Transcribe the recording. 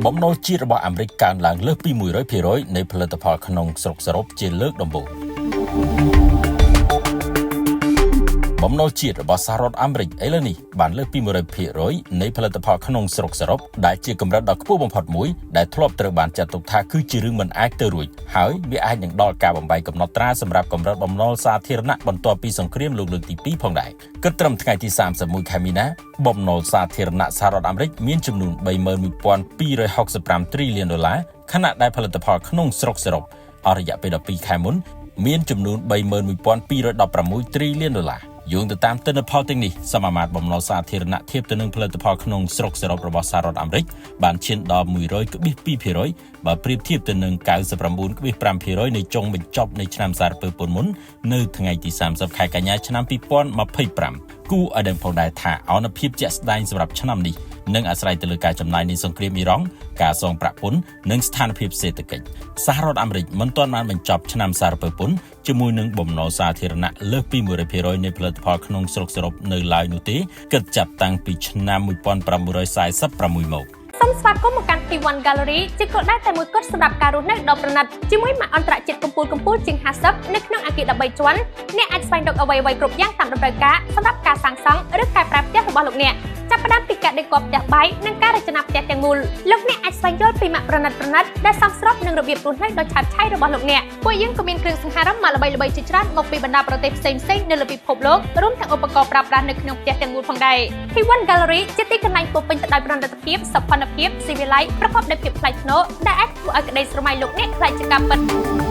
បំណុលជាតិរបស់អាមេរិកកើនឡើងលើសពី 100% នៃផលិតផលក្នុងស្រុកសរុបជាលើកដំបូងបំណុលជាតិរបស់សហរដ្ឋអាមេរិកឥឡូវនេះបានលើសពី 100% នៃផលិតផលក្នុងស្រុកសរុបដែលជាកម្រិតដ៏ខ្ពស់បំផុតមួយដែលធ្លាប់ត្រូវបានចាត់ទុកថាគឺជារឿងមិនអាចទៅរួចហើយវាអាចនឹងដល់ការបំបីកំណត់ត្រាសម្រាប់កម្រិតបំណុលសាធារណៈបន្ទាប់ពីសង្គ្រាមលោកលើកទី2ផងដែរគិតត្រឹមថ្ងៃទី31ខែមីនាបំណុលសាធារណៈសហរដ្ឋអាមេរិកមានចំនួន $31,265 ទ្រីលានខណៈដែលផលិតផលក្នុងស្រុកសរុបអស់រយៈពេល12ខែមុនមានចំនួន $31,216 ទ្រីលានយោងទៅតាមទិន្នផលទាំងនេះសមាមាត្របំណុលសាធារណៈធៀបទៅនឹងផលិតផលក្នុងស្រុកសរុបរបស់សហរដ្ឋអាមេរិកបានឈានដល់ 100.2% បើប្រៀបធៀបទៅនឹង 99.5% នៃចុងបញ្ចប់នៃឆ្នាំសារពើពន្ធមុននៅថ្ងៃទី30ខែកញ្ញាឆ្នាំ2025គូឲ្យដឹងផងដែរថាអនុភាពជាក់ស្ដែងសម្រាប់ឆ្នាំនេះនឹងអាស្រ័យទៅលើការចំណាយនៃសង្គ្រាមអ៊ីរ៉ង់ការសងប្រាក់ពន្ធនិងស្ថានភាពសេដ្ឋកិច្ចសហរដ្ឋអាមេរិកមិនទាន់បានបញ្ចប់ឆ្នាំសារពើពន្ធជាមួយនឹងបំណុលសាធារណៈលើសពី 100% នៃផលិតផលក្នុងស្រុកសរុបនៅឡើយនោះទេគិតចាប់តាំងពីឆ្នាំ1946មកសូមស្វាគមន៍មកកាន់ T1 Gallery ជាគោលដៅតែមួយគត់សម្រាប់ការរស់នៅដ៏ប្រណិតជាមួយម៉ាកអន្តរជាតិកម្ពុជាជាង50នៅក្នុងអគារ13ជាន់អ្នកអាចស្វែងរកអ្វីៗគ្រប់យ៉ាងតាមតម្រូវការសម្រាប់ការសាងសង់ឬកែប្រែផ្ទះរបស់លោកអ្នកចាប់ផ្ដើមពីការដេកផ្ទះបាយនិងការរចនាផ្ទះទាំងមូលលោកអ្នកអាចស្វែងយល់ពីម៉ាកប្រណិតដែលសមស្របនឹងរបៀបរស់នៅដ៏ឆើតឆាយរបស់លោកអ្នកពួកយើងក៏មានគ្រឿងសង្ហារឹមម៉ាកល្បីៗជាច្រើនមកពីបណ្ដាប្រទេសផ្សេងៗនៅលើពិភពលោករួមទាំងឧបករណ៍ប្រើប្រាស់នៅក្នុងផ្ទះទាំងមូលផងដែរ T1 Gallery ជាទីកន្លែងពោពេញទៅដោយប្រណិតភាពសោភ័ណភាពស៊ីវិល័យប្រកបដោយភាពថ្លៃថ្នូរដែលអាចធ្វើឲ្យក្តីស្រមៃលោកអ្នកខ្លាចជាការពិត